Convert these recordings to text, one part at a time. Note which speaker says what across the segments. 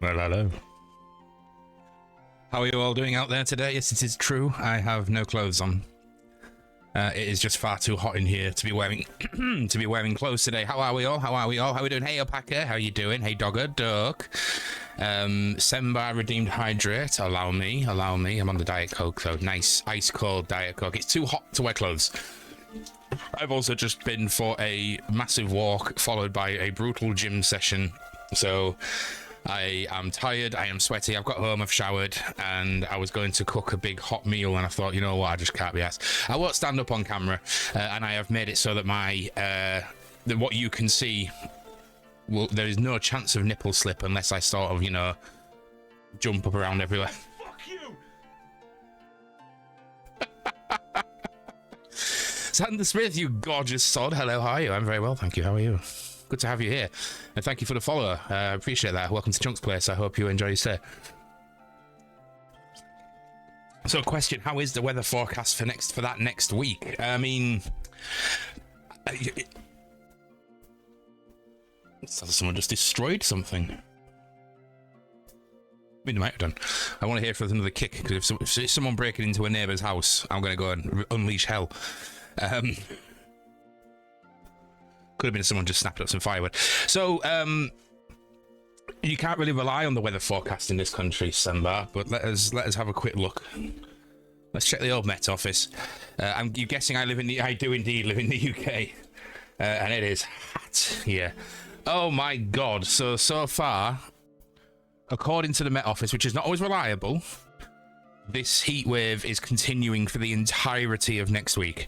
Speaker 1: Well, hello. How are you all doing out there today? Yes, it is true. I have no clothes on. It is just far too hot in here to be wearing to be wearing clothes today. How are we all? How are we all? How are we doing? Hey, Alpaca, how you doing? Hey, Dogger, Duck. Sembar redeemed hydrate. Allow me. I'm on the Diet Coke, though. Nice, ice cold Diet Coke. It's too hot to wear clothes. I've also just been for a massive walk, followed by a brutal gym session. So I am tired, I am sweaty, I've got home, I've showered, and I was going to cook a big hot meal, and I thought, you know what, I just can't be asked. I won't stand up on camera, and I have made it so that my, that what you can see, well, there is no chance of nipple slip unless I sort of, you know, jump up around everywhere. Fuck you! Sander Smith, you gorgeous sod, hello, how are you? I'm very well, thank you, how are you? Good to have you here, and thank you for the follow. I appreciate that. Welcome to Chunk's Place. I hope you enjoy your stay. So, question: how is the weather forecast for that next week? I mean, someone just destroyed something. I mean, they might have done. I want to hear if there's another kick, because if someone breaking into a neighbour's house, I'm going to go and unleash hell. Could have been someone just snapped up some firewood. So, you can't really rely on the weather forecast in this country, Sembar, but let us have a quick look. Let's check the old Met Office. I'm guessing I do indeed live in the UK. And it is hot here. Oh my god. So far, according to the Met Office, which is not always reliable, this heat wave is continuing for the entirety of next week.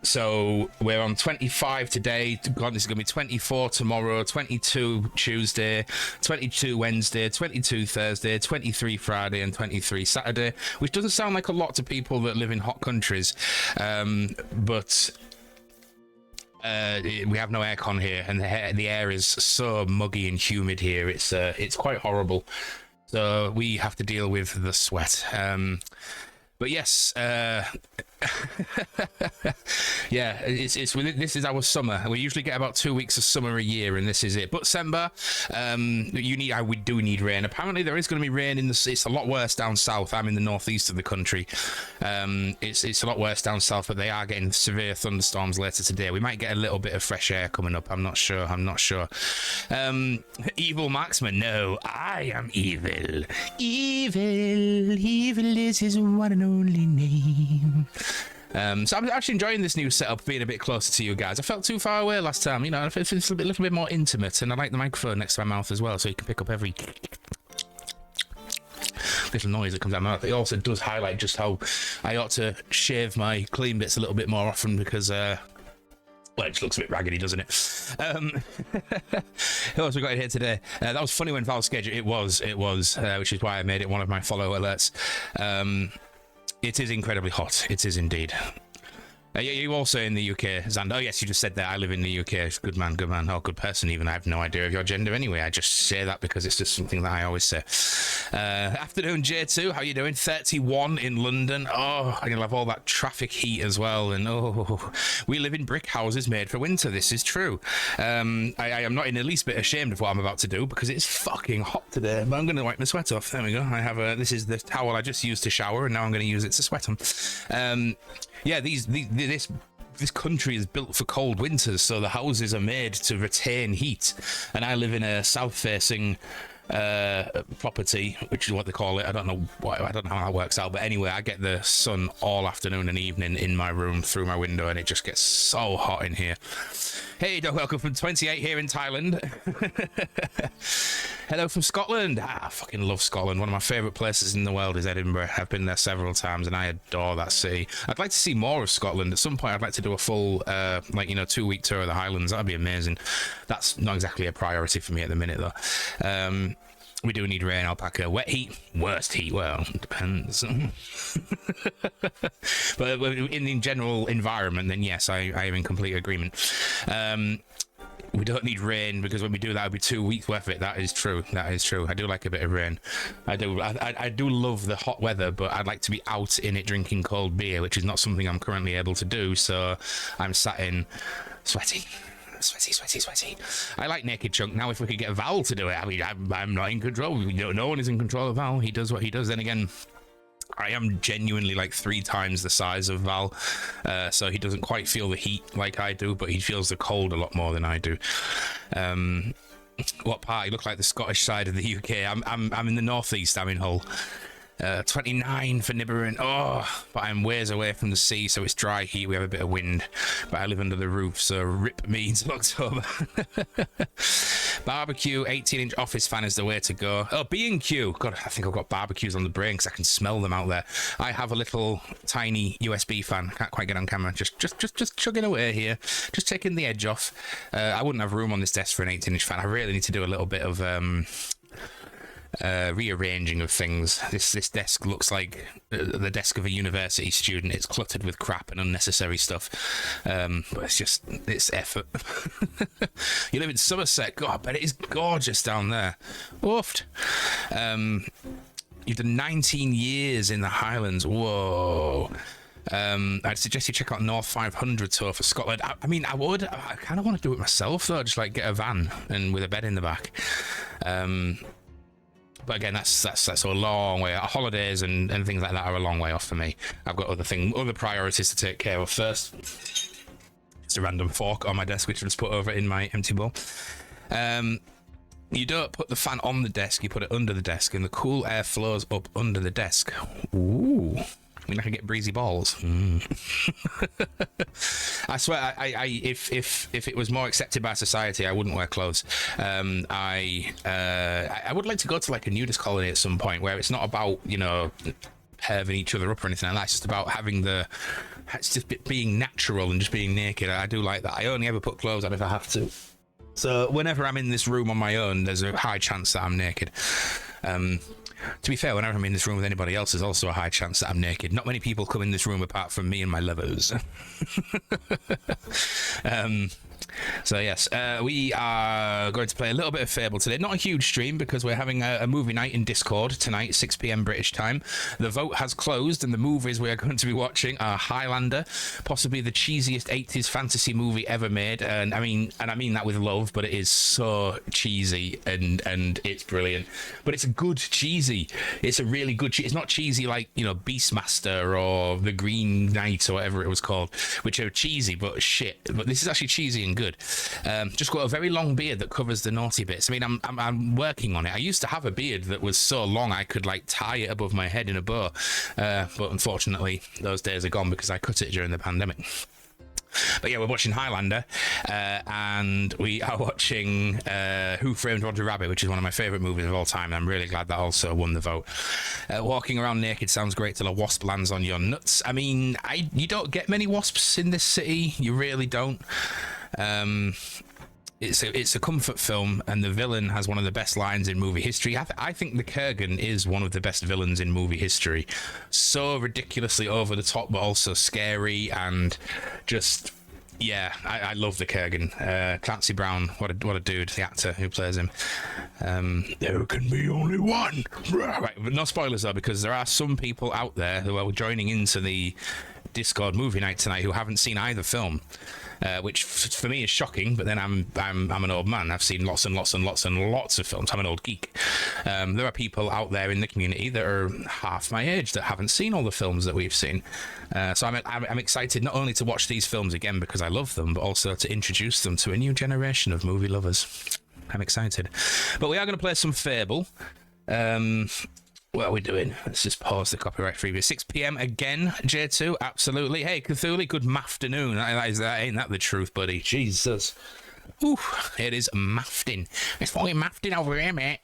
Speaker 1: So we're on 25 today. God, this is going to be 24 tomorrow, 22 Tuesday, 22 Wednesday, 22 Thursday, 23 Friday, and 23 Saturday, which doesn't sound like a lot to people that live in hot countries. But we have no aircon here, and the air is so muggy and humid here. It's quite horrible. So we have to deal with the sweat. But yes, yeah, this is our summer. We usually get about 2 weeks of summer a year, and this is it. But Sembar, we do need rain. Apparently, there is going to be rain in the. It's a lot worse down south. I'm in the northeast of the country. It's a lot worse down south, but they are getting severe thunderstorms later today. We might get a little bit of fresh air coming up. I'm not sure. Evil marksman. No, I am evil. Evil is his one and only name. So I'm actually enjoying this new setup, being a bit closer to you guys. I felt too far away last time, you know. It's a little bit more intimate, and I like the microphone next to my mouth as well, so you can pick up every little noise that comes out of my mouth. It also does highlight just how I ought to shave my clean bits a little bit more often, because well, it just looks a bit raggedy, doesn't it? Who else we got in here today? That was funny when Val scheduled. It was, which is why I made it one of my follow alerts. It is incredibly hot. It is indeed. You also in the UK, Xander? Oh, yes, you just said that. I live in the UK. Good man, good man. Oh, good person, even. I have no idea of your gender anyway. I just say that because it's just something that I always say. Afternoon, J2. How you doing? 31 in London. Oh, I'm going to have all that traffic heat as well. And oh, we live in brick houses made for winter. This is true. I am not in the least bit ashamed of what I'm about to do, because it's fucking hot today. But I'm going to wipe my sweat off. There we go. I have this is the towel I just used to shower, and now I'm going to use it to sweat on. Yeah, this country is built for cold winters, so the houses are made to retain heat. And I live in a south-facing property, which is what they call it. I don't know how that works out, but anyway, I get the sun all afternoon and evening in my room through my window, and it just gets so hot in here. Hey, Doc, welcome from 28 here in Thailand. Hello from Scotland. I fucking love Scotland. One of my favourite places in the world is Edinburgh. I've been there several times, and I adore that city. I'd like to see more of Scotland. At some point, I'd like to do a full, 2-week tour of the Highlands. That'd be amazing. That's not exactly a priority for me at the minute, though. We do need rain, Alpaca. Wet heat, worst heat. Well, it depends. But in the general environment, then yes, I am in complete agreement. we don't need rain, because when we do that, it'll be 2 weeks worth of it. That is true. That is true. I do like a bit of rain. I do love the hot weather, but I'd like to be out in it drinking cold beer, which is not something I'm currently able to do. So I'm sat in sweaty. I like Naked Chunk. Now, if we could get Val to do it, I mean, I'm not in control. No one is in control of Val. He does what he does. Then again, I am genuinely like 3 times the size of Val, so he doesn't quite feel the heat like I do, but he feels the cold a lot more than I do. What part? You look like the Scottish side of the UK. I'm in the northeast. I'm in Hull. 29 for Nibirin. Oh, but I'm ways away from the sea, so it's dry heat. We have a bit of wind, but I live under the roof, so rip me until October. Barbecue, 18-inch office fan is the way to go. Oh, B&Q. God, I think I've got barbecues on the brain because I can smell them out there. I have a little tiny USB fan. Can't quite get on camera. Just chugging away here. Just taking the edge off. I wouldn't have room on this desk for an 18-inch fan. I really need to do a little bit of rearranging of things. This desk looks like the desk of a university student. It's cluttered with crap and unnecessary stuff, but it's effort. You live in Somerset. God, I bet it is gorgeous down there. Oofed. You've done 19 years in the Highlands. Whoa. I'd suggest you check out North 500 tour for Scotland. I mean, I would. I kind of want to do it myself though. Just like get a van and with a bed in the back. But again, that's a long way. Holidays and things like that are a long way off for me. I've got other priorities to take care of first. It's a random fork on my desk, which I just put over in my empty bowl. You don't put the fan on the desk, you put it under the desk, and the cool air flows up under the desk. Ooh. I mean, I can get breezy balls. I swear, if it was more accepted by society, I wouldn't wear clothes. I would like to go to like a nudist colony at some point where it's not about, you know, perving each other up or anything like that. It's just about having it's just being natural and just being naked. I do like that. I only ever put clothes on if I have to. So whenever I'm in this room on my own, there's a high chance that I'm naked. To be fair, whenever I'm in this room with anybody else, there's also a high chance that I'm naked. Not many people come in this room apart from me and my lovers. So yes, we are going to play a little bit of Fable today. Not a huge stream because we're having a movie night in Discord tonight, 6 p.m. British time. The vote has closed, and the movies we are going to be watching are Highlander, possibly the cheesiest 80s fantasy movie ever made. And I mean that with love, but it is so cheesy and it's brilliant. But it's a good cheesy. It's a really good cheesy. It's not cheesy like, you know, Beastmaster or The Green Knight or whatever it was called, which are cheesy but shit. But this is actually cheesy and good. Just got a very long beard that covers the naughty bits. I mean, I'm working on it. I used to have a beard that was so long I could like tie it above my head in a bow, but unfortunately those days are gone because I cut it during the pandemic. But yeah, we're watching Highlander, and we are watching Who Framed Roger Rabbit, which is one of my favourite movies of all time, and I'm really glad that also won the vote. Walking around naked sounds great till a wasp lands on your nuts. I mean, you don't get many wasps in this city. You really don't. It's a comfort film, and the villain has one of the best lines in movie history. I think the Kurgan is one of the best villains in movie history. So ridiculously over the top, but also scary, and just, yeah, I love the Kurgan. Clancy Brown, what a dude, the actor who plays him. There can be only one. Right, but no spoilers though, because there are some people out there who are joining into the Discord movie night tonight who haven't seen either film. Which for me is shocking, but then I'm an old man. I've seen lots and lots and lots and lots of films. I'm an old geek. There are people out there in the community that are half my age that haven't seen all the films that we've seen. So I'm excited not only to watch these films again because I love them, but also to introduce them to a new generation of movie lovers. I'm excited. But we are going to play some Fable. What are we doing? Let's just pause the copyright freebie. 6 p.m. again, J2. Absolutely. Hey, Cthulhu, good afternoon. Ain't that the truth, buddy? Jesus. Ooh, it is mafting. It's fucking mafting over here, mate.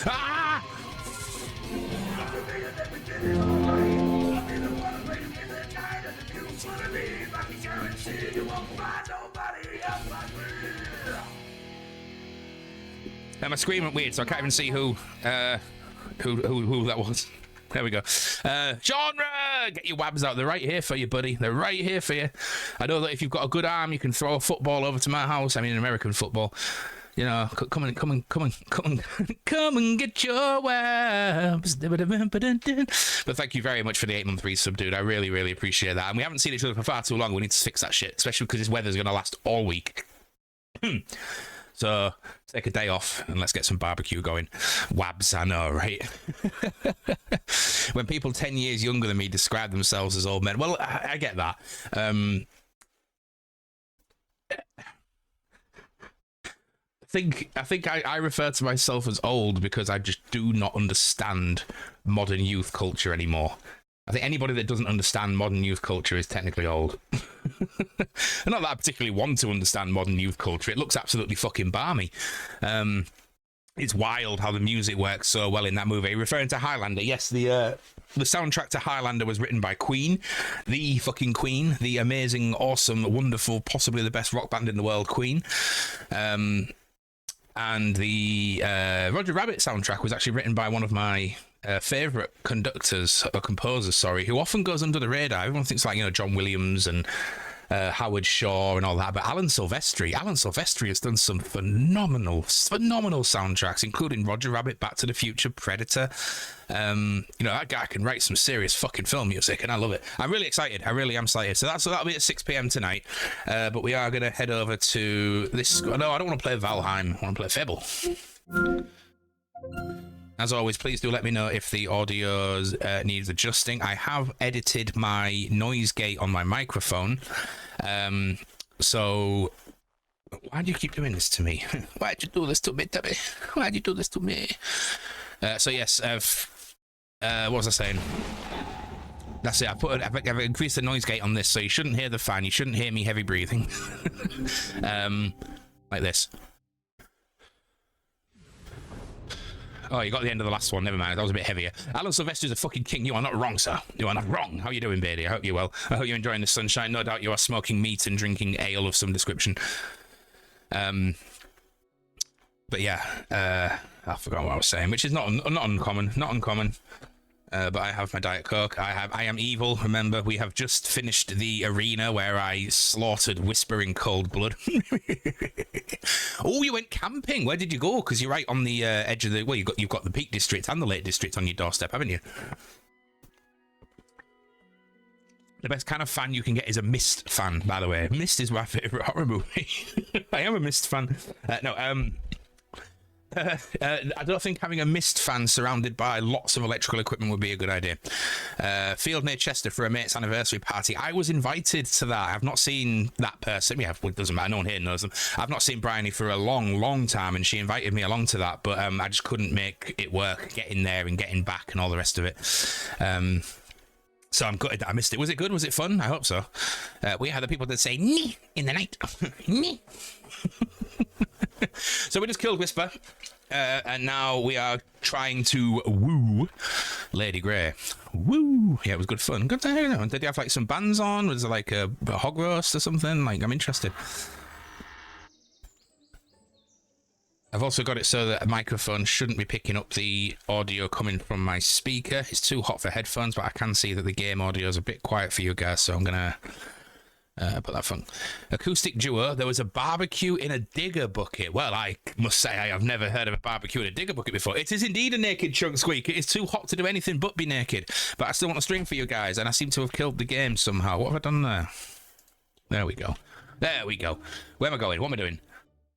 Speaker 1: Ah! My screen went weird, so I can't even see who that was. There we go. Genre! Get your wabs out. They're right here for you, buddy. They're right here for you. I know that if you've got a good arm, you can throw a football over to my house. I mean, American football. You know, come and get your wabs. But thank you very much for the 8-month resub, dude. I really, really appreciate that. And we haven't seen each other for far too long. We need to fix that shit, especially because this weather's going to last all week. So take a day off and let's get some barbecue going. Wabs, I know, right? When people 10 years younger than me describe themselves as old men, well, I get that. I think I refer to myself as old because I just do not understand modern youth culture anymore. I think anybody that doesn't understand modern youth culture is technically old. Not that I particularly want to understand modern youth culture. It looks absolutely fucking balmy. It's wild how the music works so well in that movie. Referring to Highlander, yes, the soundtrack to Highlander was written by Queen, the fucking Queen, the amazing, awesome, wonderful, possibly the best rock band in the world, Queen. And the Roger Rabbit soundtrack was actually written by one of my favourite composers, who often goes under the radar. Everyone thinks like, you know, John Williams and Howard Shaw and all that, but Alan Silvestri has done some phenomenal soundtracks, including Roger Rabbit, Back to the Future, Predator. You know, that guy can write some serious fucking film music, and I love it. I'm really excited. I really am excited. So that'll be at 6 p.m. tonight. But we are going to head over to this. No, I don't want to play Valheim. I want to play Fable. As always, please do let me know if the audio needs adjusting. I have edited my noise gate on my microphone. So why do you keep doing this to me? Why'd you do this to me, Debbie? Why'd you do this to me? So yes, what was I saying? That's it. I've increased the noise gate on this, so you shouldn't hear the fan. You shouldn't hear me heavy breathing. Like this. Oh, you got the end of the last one. Never mind. That was a bit heavier. Alan Sylvester's a fucking king. You are not wrong, sir. You are not wrong. How are you doing, baby? I hope you're well. I hope you're enjoying the sunshine. No doubt you are smoking meat and drinking ale of some description. But yeah, I forgot what I was saying, which is not uncommon. Not uncommon. But I have my Diet Coke. I am evil. Remember, we have just finished the arena where I slaughtered Whisper in cold blood. Oh, you went camping. Where did you go? Because you're right on the edge of the. Well, you've got the Peak District and the Lake District on your doorstep, haven't you? The best kind of fan you can get is a Mist fan, by the way. Mist is my favourite horror movie. I am a Mist fan. I don't think having a Mist fan surrounded by lots of electrical equipment would be a good idea. Field near Chester for a mate's anniversary party. I was invited to that. I've not seen that person. Yeah, well, it doesn't matter. No one here knows them. I've not seen Bryony for a long time, and she invited me along to that, but I just couldn't make it work, getting there and getting back and all the rest of it. So I'm gutted that I missed it. Was it good? Was it fun? I hope so. We had the people that say, "Nee" in the night. Nee. So we just killed Whisper, and now we are trying to woo Lady Grey. Woo! Yeah, it was good fun. Good to hear. Did you have like some bands on? Was it like a hog roast or something? Like, I'm interested. I've also got it so that a microphone shouldn't be picking up the audio coming from my speaker. It's too hot for headphones, but I can see that the game audio is a bit quiet for you guys, so I'm gonna put that fun. Acoustic duo. There was a barbecue in a digger bucket. Well, I must say I have never heard of a barbecue in a digger bucket before. It is indeed a naked chunk squeak. It is too hot to do anything but be naked. But I still want a string for you guys, and I seem to have killed the game somehow. What have I done there? There we go. There we go. Where am I going? What am I doing?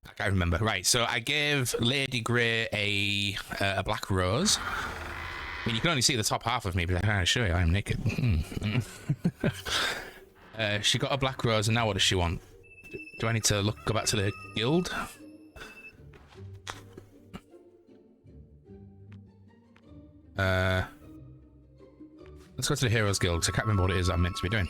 Speaker 1: I can't remember. Right, so I gave Lady Grey a black rose. I mean, you can only see the top half of me, but I can show you I am naked. She got a black rose, and now what does she want? Do I need to go back to the guild? Let's go to the Heroes Guild, because I can't remember what it is that I'm meant to be doing.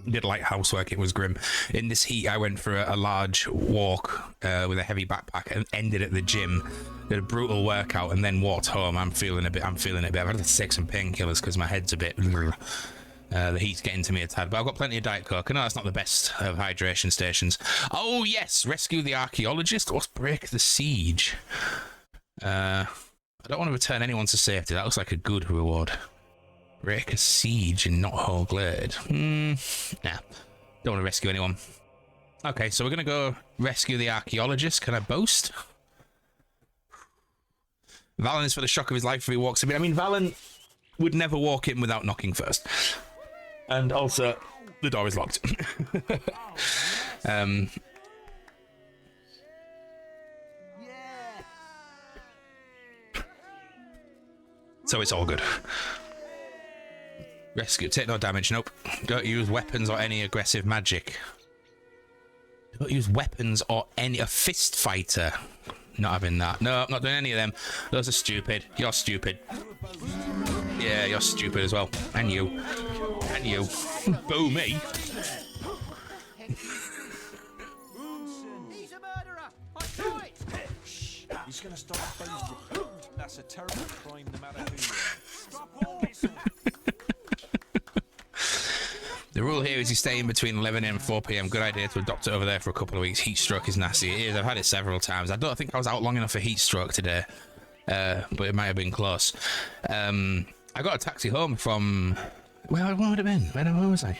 Speaker 1: Did light housework, it was grim. In this heat, I went for a large walk with a heavy backpack and ended at the gym. Did a brutal workout and then walked home. I'm feeling a bit. I've had to take some painkillers because my head's a bit. The heat's getting to me a tad, but I've got plenty of Diet Coke. I know that's not the best of hydration stations. Oh yes, rescue the archaeologist or break the siege. I don't want to return anyone to safety. That looks like a good reward. Break a siege in Knothole Glade. Nah. Don't want to rescue anyone. Okay, so we're going to go rescue the archaeologist. Can I boast? Valen is for the shock of his life if he walks in. I mean, Valen would never walk in without knocking first. And also, the door is locked. So it's all good. Rescue. Take no damage. Nope. Don't use weapons or any aggressive magic. Don't use weapons or any... A fist fighter. Not having that. No, not doing any of them. Those are stupid. You're stupid. Yeah, you're stupid as well. And you. And you. Boo me.
Speaker 2: He's a murderer. I saw it.
Speaker 3: He's gonna start phasing. That's a terrible crime no matter who you are. Stop all.
Speaker 1: The rule here is you stay in between 11 a.m. and 4 p.m. Good idea to adopt it over there for a couple of weeks. Heat stroke is nasty. It is. I've had it several times. I don't think I was out long enough for heat stroke today, but it might have been close. I got a taxi home from... Well, what would it have been? Where was I?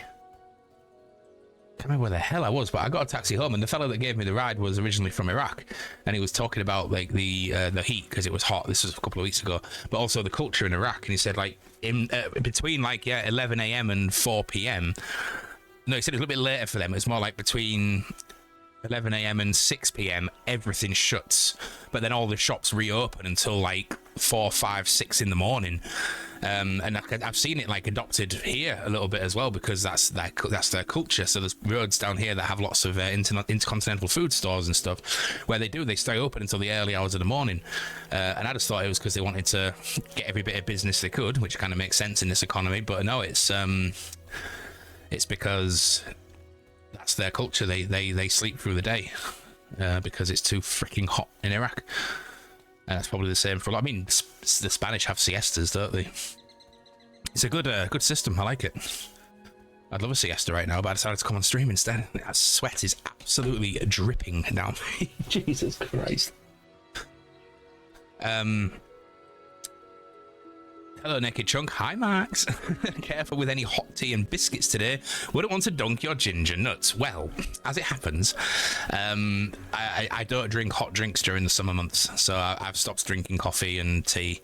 Speaker 1: Can't remember where the hell I was, but I got a taxi home, and the fellow that gave me the ride was originally from Iraq, and he was talking about like the heat because it was hot. This was a couple of weeks ago, but also the culture in Iraq, and he said like in between like 11 a.m. and 4 p.m. No, he said it was a little bit later for them. It's more like between 11 a.m. and 6 p.m. everything shuts, but then all the shops reopen until like 4, 5, 6 in the morning. And I've seen it like adopted here a little bit as well because that's their culture. So there's roads down here that have lots of intercontinental food stores and stuff where they stay open until the early hours of the morning. And I just thought it was because they wanted to get every bit of business they could, which kind of makes sense in this economy. But no, it's because that's their culture. They sleep through the day because it's too freaking hot in Iraq. That's probably the same for a lot. I mean, the Spanish have siestas, don't they? It's a good system. I like it. I'd love a siesta right now, but I decided to come on stream instead. That sweat is absolutely dripping down me. Jesus Christ. Hello, Naked Chunk. Hi, Max. Careful with any hot tea and biscuits today. Wouldn't want to dunk your ginger nuts. Well, as it happens, I don't drink hot drinks during the summer months, so I've stopped drinking coffee and tea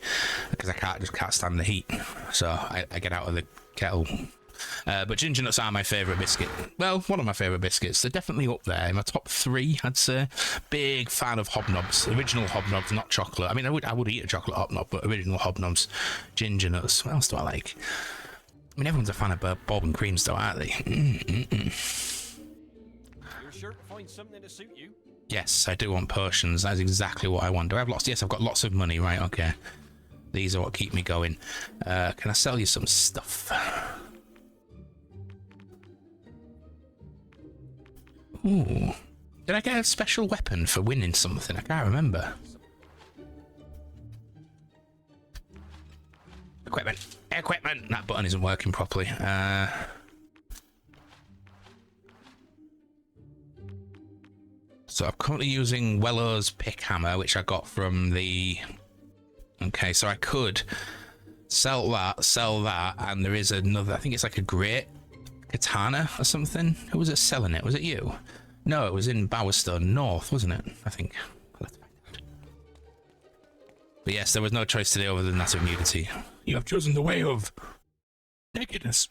Speaker 1: because I just can't stand the heat. So I get out of the kettle. But ginger nuts are my favourite biscuit. Well, one of my favourite biscuits. They're definitely up there in my top 3, I'd say. Big fan of hobnobs. Original hobnobs, not chocolate. I mean, I would eat a chocolate hobnob, but original hobnobs. Ginger nuts. What else do I like? I mean, everyone's a fan of bourbon creams, though, aren't they?
Speaker 3: You're sure to find something to suit you.
Speaker 1: Yes, I do want potions. That's exactly what I want. Do I have lots? Yes, I've got lots of money. Right, okay. These are what keep me going. Can I sell you some stuff? Ooh. Did I get a special weapon for winning something? I can't remember. Equipment. Equipment! That button isn't working properly. So I'm currently using Wello's pick hammer, which I got from the... Okay, so I could sell that, and there is another... I think it's like a great katana or something. Who was it selling it? Was it you? No, it was in Bowerstone North, wasn't it? I think. But yes, there was no choice today other than that of nudity. You have chosen the way of nakedness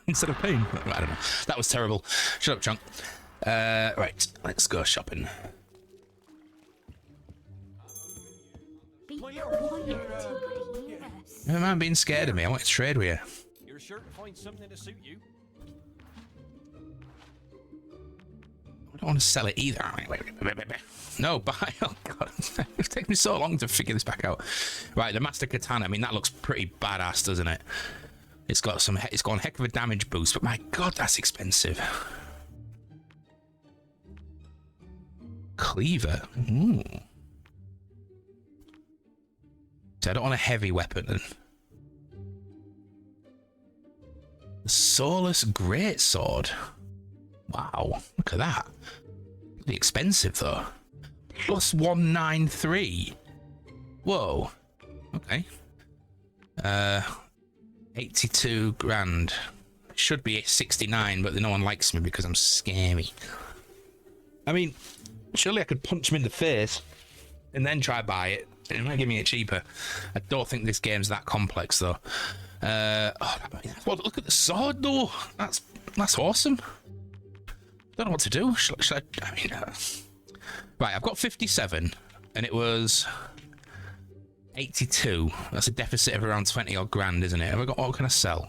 Speaker 1: instead of pain. I don't know. That was terrible. Shut up, Chunk. Right, let's go shopping. Never mind being scared of me. I want to trade with you.
Speaker 3: You're sure to find something to suit you.
Speaker 1: I don't want to sell it either. Wait. No, buy. Oh god, it's taken me so long to figure this back out. Right, the Master Katana. I mean, that looks pretty badass, doesn't it? It's got a heck of a damage boost, but my god, that's expensive. Cleaver. Ooh. So I don't want a heavy weapon. The Soulless Greatsword. Wow, look at that. Pretty expensive though. Plus 193. Whoa. Okay. 82 grand. Should be 69, but no one likes me because I'm scary. I mean, surely I could punch him in the face and then try buy it. It might give me it cheaper. I don't think this game's that complex though. Well, look at the sword though. That's awesome. Don't know what to do. Should I mean, right, I've got 57, and it was 82. That's a deficit of around 20 odd grand, isn't it? Have I got, what can I sell?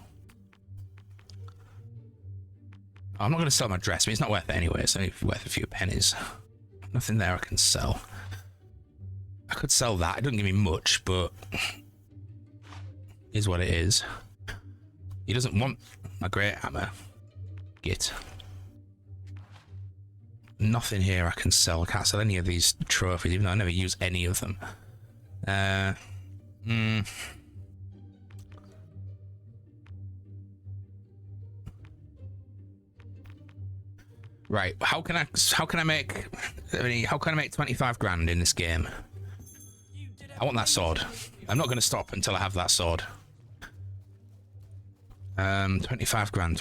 Speaker 1: I'm not going to sell my dress. I mean, it's not worth it anyway. It's only worth a few pennies. Nothing there I can sell. I could sell that. It doesn't give me much, but is what it is. He doesn't want my great hammer. Git. Nothing here I can sell. I can't sell any of these trophies, even though I never use any of them. Right, how can I make 25 grand in this game? I want that sword. I'm not going to stop until I have that sword. 25 grand.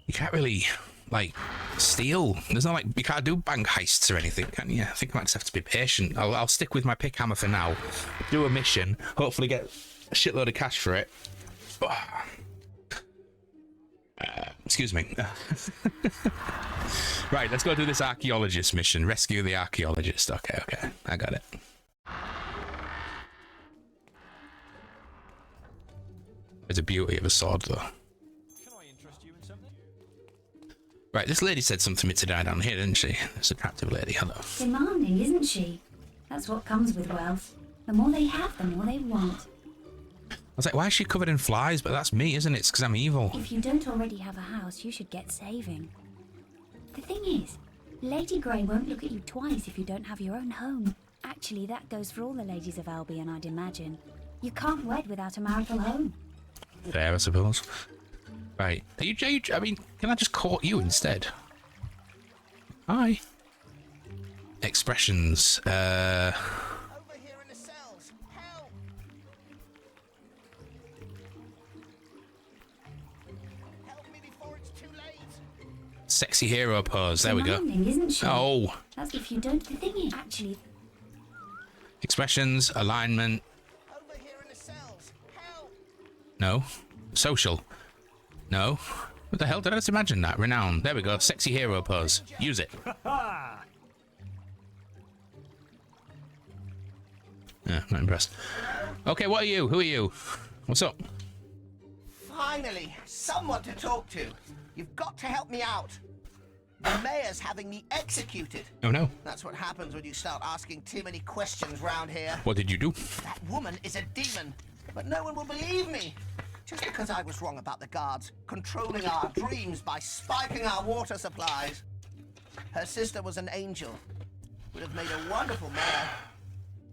Speaker 1: You can't really, like, steal. There's no, like, you can't do bank heists or anything, can you? I think I might just have to be patient. I'll stick with my pick hammer for now. Do a mission. Hopefully get a shitload of cash for it. Excuse me. Right, let's go do this archaeologist mission. Rescue the archaeologist. Okay, I got it. There's a beauty of a sword, though.
Speaker 3: Can I interest you in something?
Speaker 1: Right, this lady said something to me today down here, didn't she? This attractive lady. Hello.
Speaker 4: Demanding, isn't she? That's what comes with wealth. The more they have, the more they want.
Speaker 1: I was like, why is she covered in flies? But that's me, isn't it? It's because I'm evil.
Speaker 4: If you don't already have a house, you should get saving. The thing is, Lady Grey won't look at you twice if you don't have your own home. Actually, that goes for all the ladies of Albion, I'd imagine. You can't wed without a marital home.
Speaker 1: Fair, I suppose. Right. Are you, I mean, can I just court you instead? Hi. Expressions.
Speaker 2: Over here in the cells. Help! Help me before it's too late.
Speaker 1: Sexy hero pose. There we go.
Speaker 4: Demanding, isn't she?
Speaker 1: Oh.
Speaker 4: That's if you don't. The thing is, actually,
Speaker 1: Expressions, alignment.
Speaker 2: Over here in the cells. Help!
Speaker 1: No. Social. No. What the hell? Did I just imagine that? Renown. There we go. Sexy hero pose. Use it. Yeah, not impressed. Okay, what are you? Who are you? What's up?
Speaker 2: Finally, someone to talk to. You've got to help me out. The mayor's having me executed.
Speaker 1: Oh no.
Speaker 2: That's what happens when you start asking too many questions round here.
Speaker 1: What did you do?
Speaker 2: That woman is a demon, but no one will believe me. Just because I was wrong about the guards controlling our dreams by spiking our water supplies. Her sister was an angel. Would have made a wonderful mayor.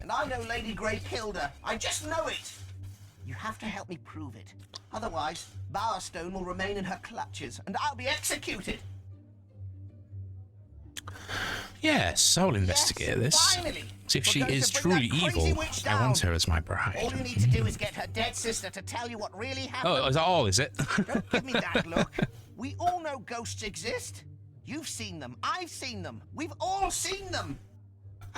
Speaker 2: And I know Lady Grey killed her. I just know it. You have to help me prove it. Otherwise, Bowerstone will remain in her clutches, and I'll be executed.
Speaker 1: Yes, I'll investigate this.
Speaker 2: Finally.
Speaker 1: See if
Speaker 2: We're
Speaker 1: she
Speaker 2: going
Speaker 1: is
Speaker 2: to bring
Speaker 1: truly
Speaker 2: that crazy
Speaker 1: evil.
Speaker 2: witch
Speaker 1: I
Speaker 2: down.
Speaker 1: want her as my
Speaker 2: All
Speaker 1: bride.
Speaker 2: you need to do is get her dead sister to tell you what really happened.
Speaker 1: Oh, is that all, is it?
Speaker 2: Don't give me that look. We all know ghosts exist. You've seen them. I've seen them. We've all seen them.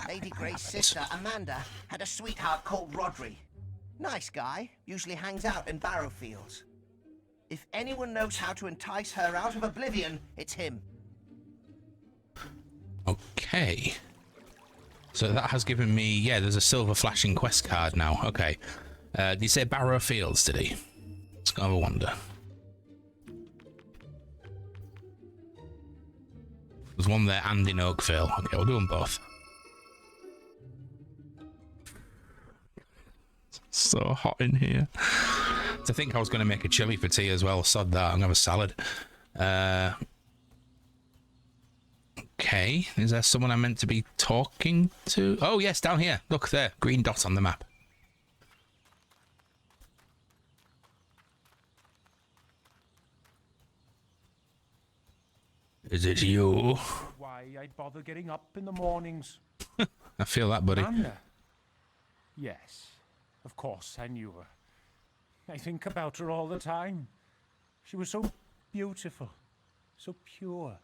Speaker 2: Lady Grey's sister, Amanda, had a sweetheart called Rodri. Nice guy. Usually hangs out in Barrowfields. If anyone knows how to entice her out of oblivion, it's him.
Speaker 1: Okay. So that has given me... Yeah, there's a silver flashing quest card now. Okay. Did he say Barrow Fields, did he? Let's go have a wander. There's one there and in Oakville. Okay, we'll do them both. So hot in here. To think I was going to make a chili for tea as well. Sod that. I'm going to have a salad. Okay. Is there someone I'm meant to be talking to? Oh, yes, down here. Look there. Green dot on the map. Is it you?
Speaker 5: Why I bother getting up in the mornings.
Speaker 1: I feel that, buddy.
Speaker 5: Amanda, Yes, of course I knew her. I think about her all the time. She was so beautiful, so pure.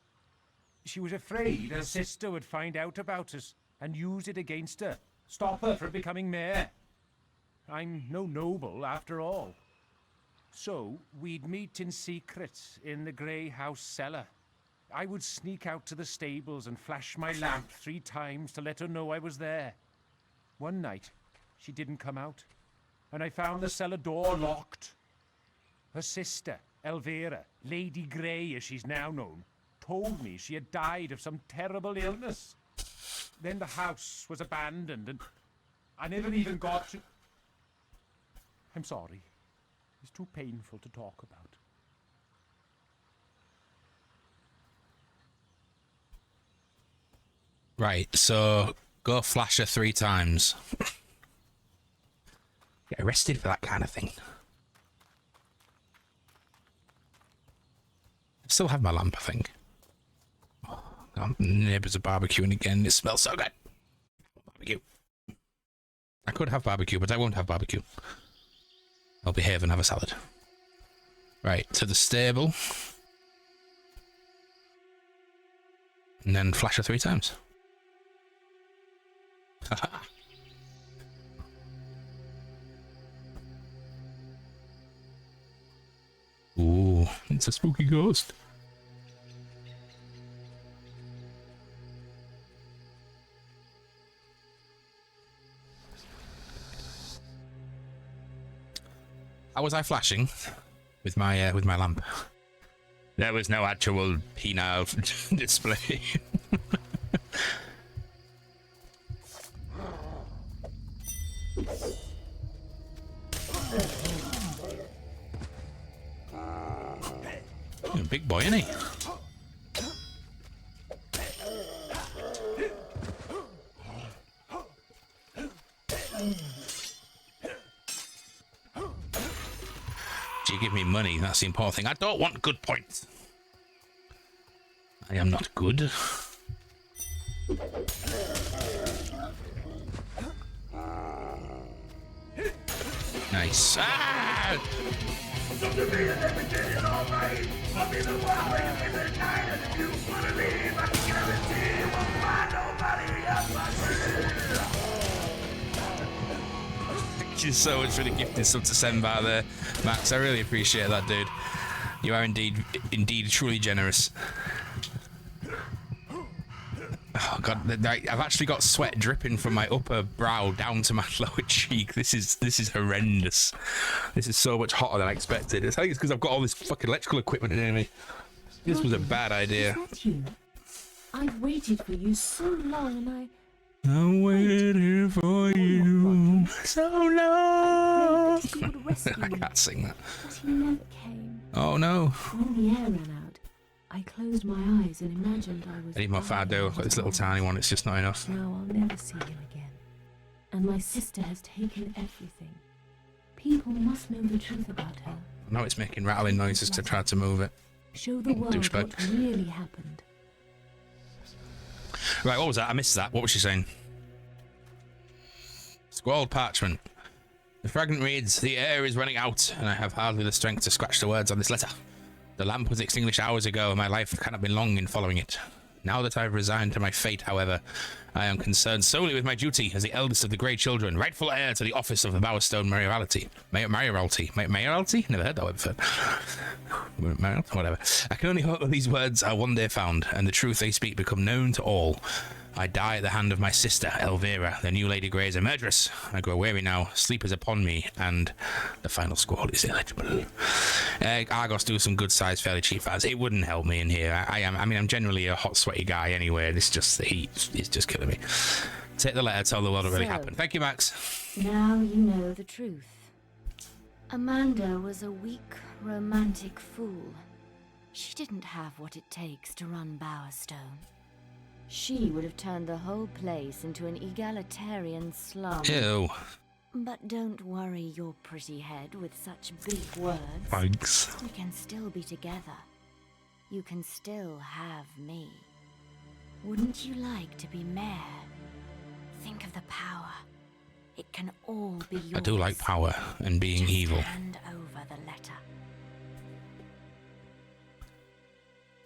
Speaker 5: She was afraid her sister would find out about us and use it against her, stop her from becoming mayor. I'm no noble after all. So we'd meet in secret in the grey house cellar. I would sneak out to the stables and flash my lamp 3 times to let her know I was there. One night, she didn't come out, and I found the cellar door locked. Her sister, Elvira, Lady Grey as she's now known, told me she had died of some terrible illness. Then the house was abandoned, and I never even got to... I'm sorry. It's too painful to talk about.
Speaker 1: Right, so go flash her 3 times. Get arrested for that kind of thing. I still have my lamp, I think. Oh, neighbours are barbecuing again. It smells so good. Barbecue. I could have barbecue, but I won't have barbecue. I'll behave and have a salad. Right, to the stable. And then flash her 3 times. Haha. Ooh, it's a spooky ghost. How was I flashing with my lamp? There was no actual penile display. You're a big boy, isn't he? Do you give me money? That's the important thing. I don't want good points. I am not good. Nice. Ah! Thank you so much for the gifted sub to send by there, Max. I really appreciate that, dude. You are indeed truly generous. Oh god, I've actually got sweat dripping from my upper brow down to my lower cheek. This is horrendous. This is so much hotter than I expected. I think it's because I've got all this fucking electrical equipment near me. This was a bad idea.
Speaker 6: Is that you? I've waited for you so long, and
Speaker 1: I waited here for you so long.
Speaker 6: he would rescue
Speaker 1: I
Speaker 6: me,
Speaker 1: can't sing that.
Speaker 6: but he never came.
Speaker 1: Oh no.
Speaker 6: When the air ran out, I closed my eyes and imagined I was...
Speaker 1: I need more Fado. I've got this little tiny one. It's just not enough.
Speaker 6: Now I'll never see him again. And my sister has taken everything. People must know the truth about her.
Speaker 1: I know it's making rattling noises to try to move it.
Speaker 6: Show the world
Speaker 1: Douchebag.
Speaker 6: what really happened.
Speaker 1: Right, what was that? I missed that. What was she saying? Scrawled parchment. The fragment reads, "The air is running out, and I have hardly the strength to scratch the words on this letter. The lamp was extinguished hours ago, and my life cannot be long in following it. Now that I have resigned to my fate, however, I am concerned solely with my duty as the eldest of the Grey Children, rightful heir to the office of the Bowerstone Mayoralty. Mayoralty? Never heard that word before. Whatever. I can only hope that these words are one day found, and the truth they speak become known to all. I die at the hand of my sister, Elvira. The new Lady Grey is a murderess. I grow weary now. Sleep is upon me, and the final scroll is illegible. Argos do some good size, fairly cheap ads. It wouldn't help me in here. I'm generally a hot, sweaty guy anyway. This just, the heat is just killing me. Take the letter, tell the world what really happened. Thank you, Max.
Speaker 4: Now you know the truth. Amanda was a weak, romantic fool. She didn't have what it takes to run Bowerstone. She would have turned the whole place into an egalitarian slum.
Speaker 1: Ew.
Speaker 4: But don't worry your pretty head with such big words.
Speaker 1: Thanks.
Speaker 4: We can still be together. You can still have me. Wouldn't you like to be mayor? Think of the power. It can all be yours.
Speaker 1: I do like power and being
Speaker 4: Just
Speaker 1: evil.
Speaker 4: hand over the letter.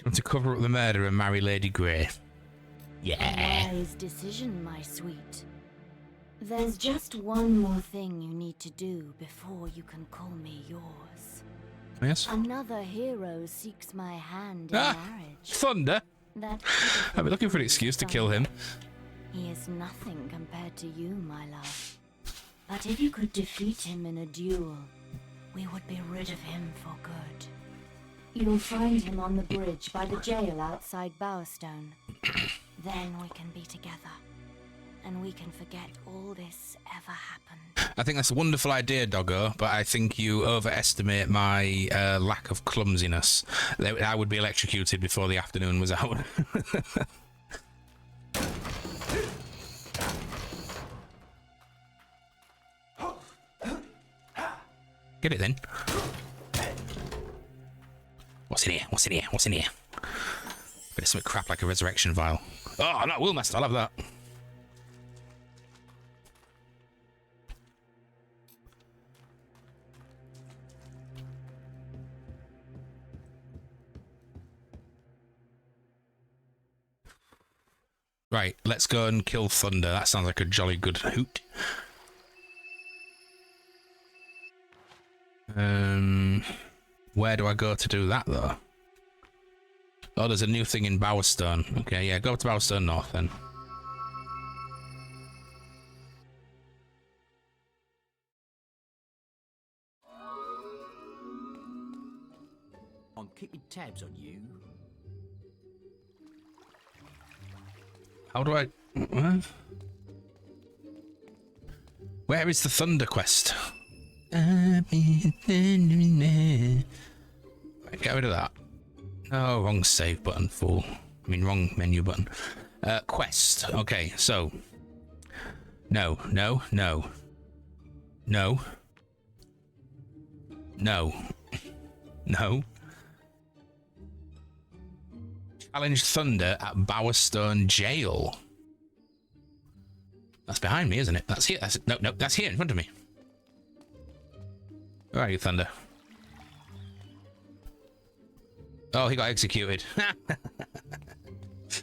Speaker 1: Want to cover up the murder and marry Lady Grey? Yeah.
Speaker 4: Wise decision, my sweet. There's just one more thing you need to do before you can call me yours.
Speaker 1: Yes.
Speaker 4: Another hero seeks my hand in
Speaker 1: Ah,
Speaker 4: marriage.
Speaker 1: Thunder.
Speaker 4: That
Speaker 1: I've been looking for an excuse to kill him.
Speaker 4: He is nothing compared to you, my love. But if you could defeat him in a duel, we would be rid of him for good. You'll find him on the bridge by the jail outside Bowerstone. Then we can be together, and we can forget all this ever happened.
Speaker 1: I think that's a wonderful idea, Doggo, but I think you overestimate my lack of clumsiness. I would be electrocuted before the afternoon was out. Get it then. What's in here? What's in here? What's in here? Bit of something crap like a resurrection vial. Oh, no, Willmaster, I'll have that. Right, let's go and kill Thunder. That sounds like a jolly good hoot. Where do I go to do that, though? Oh, there's a new thing in Bowerstone. Okay, yeah, go to Bowerstone North, then.
Speaker 7: I'm keeping tabs on you.
Speaker 1: How do I... What? Where is the Thunder quest? Right, get rid of that. Oh, wrong save button, fool. I mean, wrong menu button. Quest. Okay, so... No, no, no. No. No. No. Challenge Thunder at Bowerstone Jail. That's behind me, isn't it? That's here. That's, no, no, that's here in front of me. Where are you, Thunder? Oh, he got executed.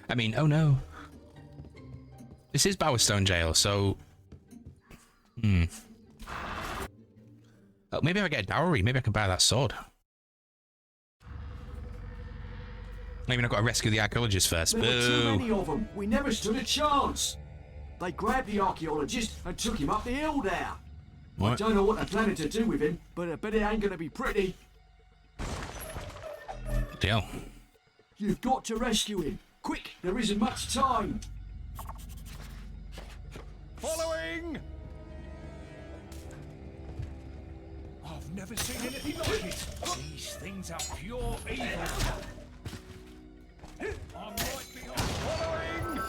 Speaker 1: I mean, oh no. This is Bowerstone Jail, so... Oh, maybe if I get a dowry, maybe I can buy that sword. Maybe I've got to rescue the archaeologist first.
Speaker 8: There were too
Speaker 1: Boo!
Speaker 8: many of them. We never stood a chance. They grabbed the archaeologist and took him up the hill there. I
Speaker 1: What?
Speaker 8: don't know what they're planning to do with him, but I bet it ain't gonna be pretty.
Speaker 1: Deal.
Speaker 8: You've got to rescue him. Quick, there isn't much time.
Speaker 3: Following! I've never seen anything like it. These things are pure evil. I'm right behind. Following!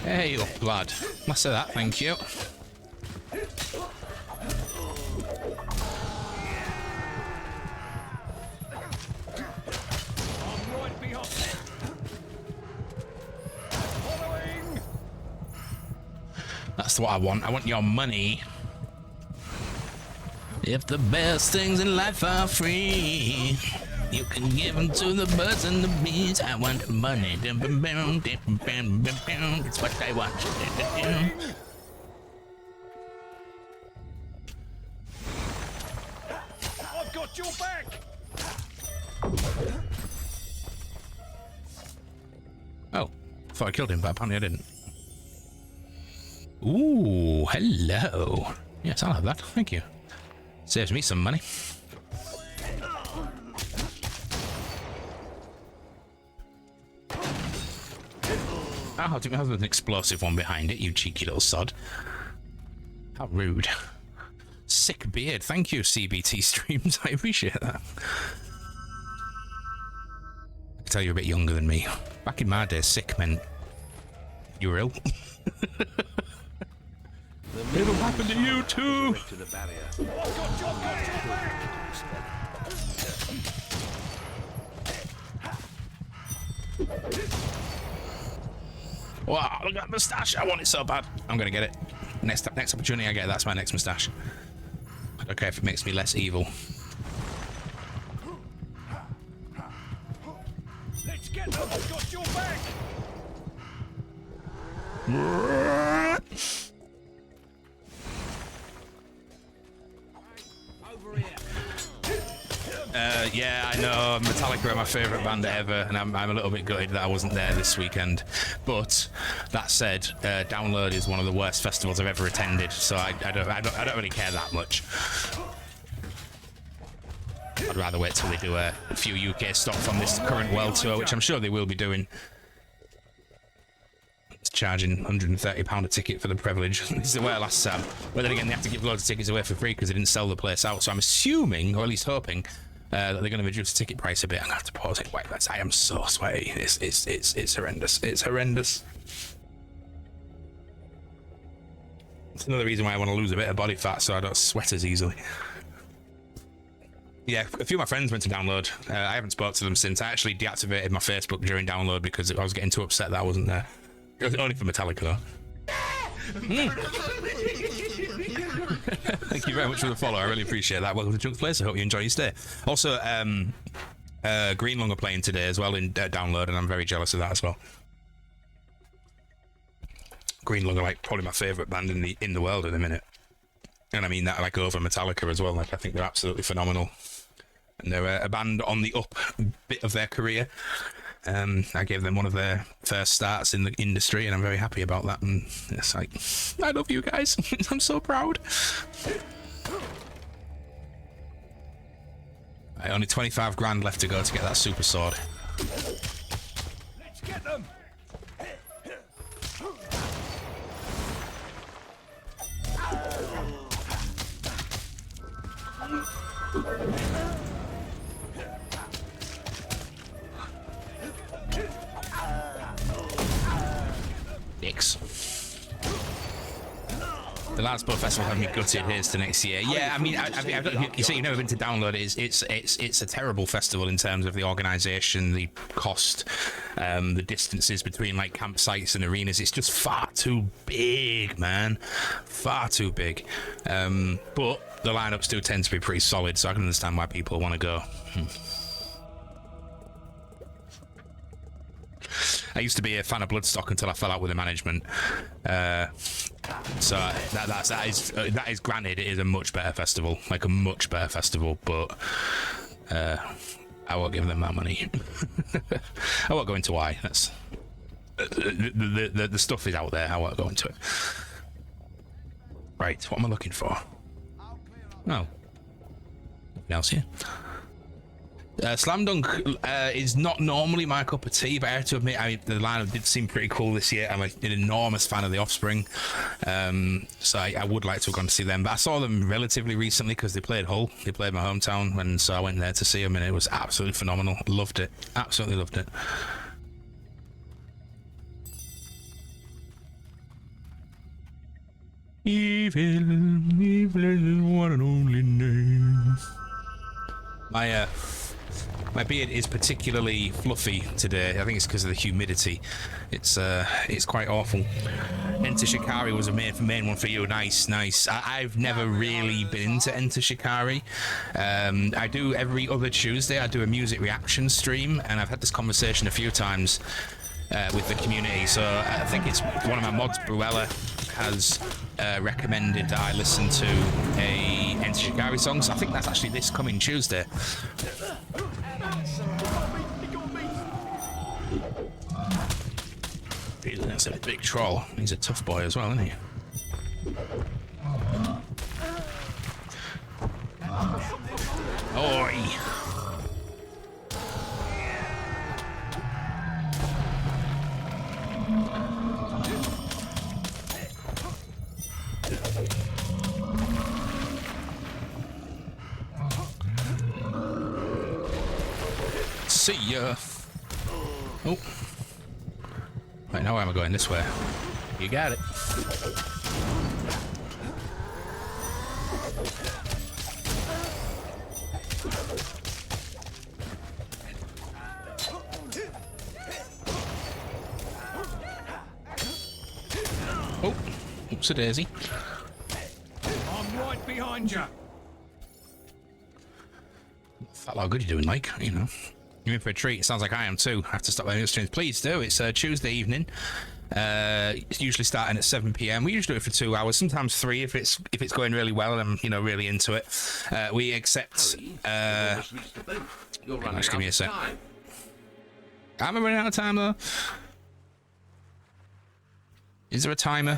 Speaker 1: Hey up, lad. Master that, thank you.
Speaker 3: I'm right behind. Following!
Speaker 1: That's what I want. I want your money. If the best things in life are free, you can give them to the birds and the bees. I want money. It's what I want.
Speaker 3: I've got your back!
Speaker 1: Oh, thought I killed him, but apparently I didn't. Ooh, hello. Yes, I'll have that. Thank you. Saves me some money. Oh, do you have an explosive one behind it, you cheeky little sod? How rude. Sick beard. Thank you, CBT Streams. I appreciate that. I can tell you're a bit younger than me. Back in my day, sick meant you were ill. It'll happen to you too.
Speaker 3: To the barrier. I've got your back!
Speaker 1: Wow, look at that moustache. I want it so bad. I'm gonna get it. Next opportunity I get, that's my next moustache. I don't care if it makes me less evil.
Speaker 3: Let's get them. Got your back.
Speaker 7: Over here.
Speaker 1: Yeah, I know. Metallica are my favourite band ever, and I'm a little bit gutted that I wasn't there this weekend. But that said, Download is one of the worst festivals I've ever attended, so I don't really care that much. I'd rather wait till they do a few UK stops on this current world tour, which I'm sure they will be doing. It's charging £130 a ticket for the privilege. This is the way last time. But then again, they have to give loads of tickets away for free because they didn't sell the place out. So I'm assuming, or at least hoping, that they're going to reduce the ticket price a bit. I'm going to have to pause it. Wait, I am so sweaty. It's horrendous. It's horrendous. It's another reason why I want to lose a bit of body fat so I don't sweat as easily. Yeah, a few of my friends went to Download. I haven't spoken to them since. I actually deactivated my Facebook during Download because I was getting too upset that I wasn't there. It was only for Metallica though. Thank you very much for the follow. I really appreciate that. Welcome to Chunk's Place. I hope you enjoy your stay. Also, Green Lung are playing today as well in Download, and I'm very jealous of that as well. Green Lung are like probably my favourite band in the world at the minute, and I mean that like over Metallica as well. Like I think they're absolutely phenomenal, and they're a band on the up bit of their career. I gave them one of their first starts in the industry, and I'm very happy about that. And it's like, I love you guys. I'm so proud. Right, only 25 grand left to go to get that super sword.
Speaker 3: Let's get them.
Speaker 1: Dicks. The Ladsborough Festival had me gutted. Here's to next year. Yeah, I mean, you say you've never been to Download. It's a terrible festival in terms of the organisation, the cost, the distances between like campsites and arenas. It's just far too big, man. Far too big. But the lineups do tend to be pretty solid, so I can understand why people want to go. I used to be a fan of Bloodstock until I fell out with the management. So that is granted, it is a much better festival, like a much better festival, but I won't give them my money. I won't go into why. That's the stuff is out there. I won't go into it. Right, what am I looking for? Oh, nothing else here. Slam Dunk is not normally my cup of tea, but I have to admit, the lineup did seem pretty cool this year. I'm an enormous fan of The Offspring, so I would like to have gone to see them. But I saw them relatively recently because they played Hull. They played my hometown, and so I went there to see them, and it was absolutely phenomenal. Loved it. Absolutely loved it. Evil is one and only name. My beard is particularly fluffy today. I think it's because of the humidity. It's quite awful. Enter Shikari was a main one for you. Nice. I've never really been to Enter Shikari. I do every other Tuesday. I do a music reaction stream, and I've had this conversation a few times with the community. So I think it's one of my mods, Bruella, has recommended that I listen to a Enter Shikari song. So I think that's actually this coming Tuesday. That's a big troll. He's a tough boy as well, isn't he? Oi! See ya. Oh. Right, now where am I going? This way. You got it. Oh. So Daisy.
Speaker 5: I'm right behind you.
Speaker 1: Felt how good you're doing, like, you know. You're in for a treat. It sounds like I am too. I have to stop by the streams. Please do. It's Tuesday evening. It's usually starting at 7 p.m. We usually do it for 2 hours, sometimes 3 if it's going really well and I'm, you know, really into it. We accept. Just give me a sec. Am I running out of time though? Is there a timer?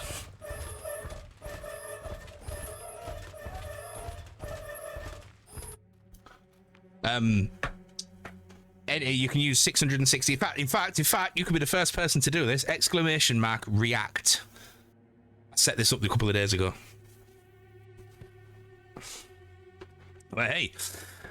Speaker 1: Eddie, you can use 660. In fact, you could be the first person to do this. Exclamation mark react. I set this up a couple of days ago. But hey,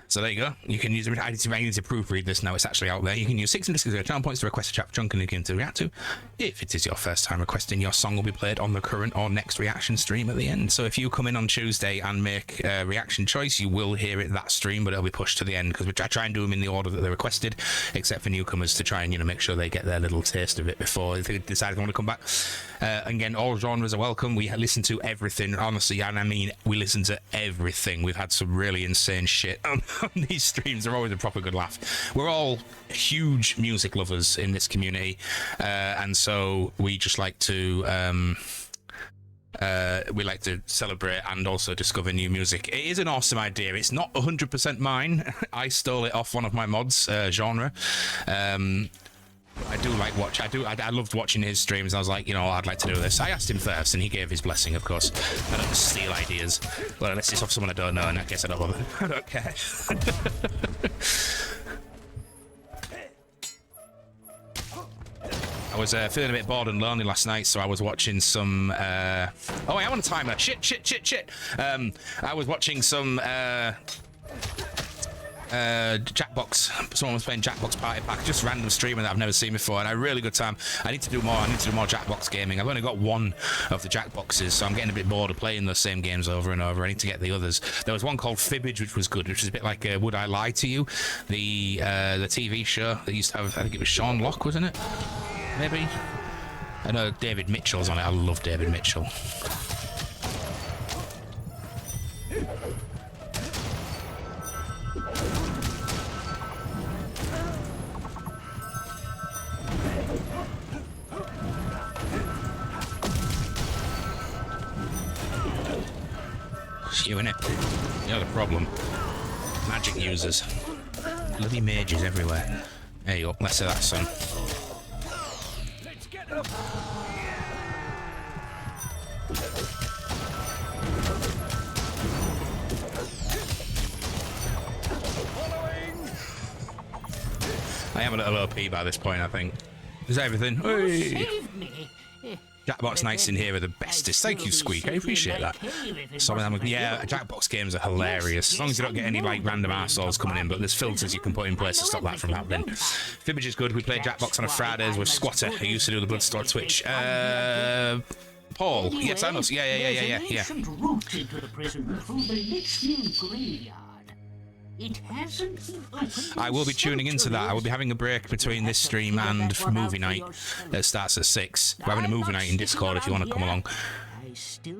Speaker 1: so there you go. You can use. I need to proofread this now. It's actually out there. You can use 660 channel points to request a chat for Chunk and again to react to. If it is your first time requesting, your song will be played on the current or next reaction stream at the end. So if you come in on Tuesday and make a reaction choice, you will hear it that stream, but it'll be pushed to the end because I try and do them in the order that they're requested, except for newcomers to try and, you know, make sure they get their little taste of it before they decide they want to come back. Again, all genres are welcome. We listen to everything, honestly, and I mean, we listen to everything. We've had some really insane shit on these streams. They're always a proper good laugh. We're all huge music lovers in this community, and so we just like to celebrate and also discover new music. It is an awesome idea. It's not 100% mine. I stole it off one of my mods, genre. I do like watch. I loved watching his streams. I was like, you know, I'd like to do this. I asked him first, and he gave his blessing, of course. I don't just steal ideas. Well, unless it's off someone I don't know, in that case, I don't bother. I don't care. I was feeling a bit bored and lonely last night, so I was watching some. Oh, I want a timer. Shit. I was watching some. Jackbox. Someone was playing Jackbox Party Pack, just random streamer that I've never seen before, and I had a really good time. I need to do more. Jackbox gaming. I've only got one of the Jackboxes, so I'm getting a bit bored of playing those same games over and over. I need to get the others. There was one called Fibbage, which was good, which was a bit like Would I Lie to You, the TV show that used to have. I think it was Sean Locke, wasn't it? Maybe. I know David Mitchell's on it. I love David Mitchell. You in it? You're the problem. Magic users. Bloody mages everywhere. There you go. Less of that, son.
Speaker 5: Let's get up.
Speaker 1: I am a little OP by this point, I think. Is that everything? Hey. Jackbox nights in here are the bestest. Thank you, Squeak. I appreciate that. Sorry, yeah, Jackbox games are hilarious. As long as you don't get any like random arseholes coming in, but there's filters you can put in place to stop that from happening. Fibbage is good. We play Jackbox on a Fridays with Squatter, who used to do the Bloodstore Twitch. Paul. Yes, I know. Yeah.
Speaker 9: Route into the prison through the Litchfield graveyard. It hasn't been opened.
Speaker 1: I will be tuning into that. I will be having a break between this stream and movie night that starts at 6. We're having a movie night in Discord if you want to come along.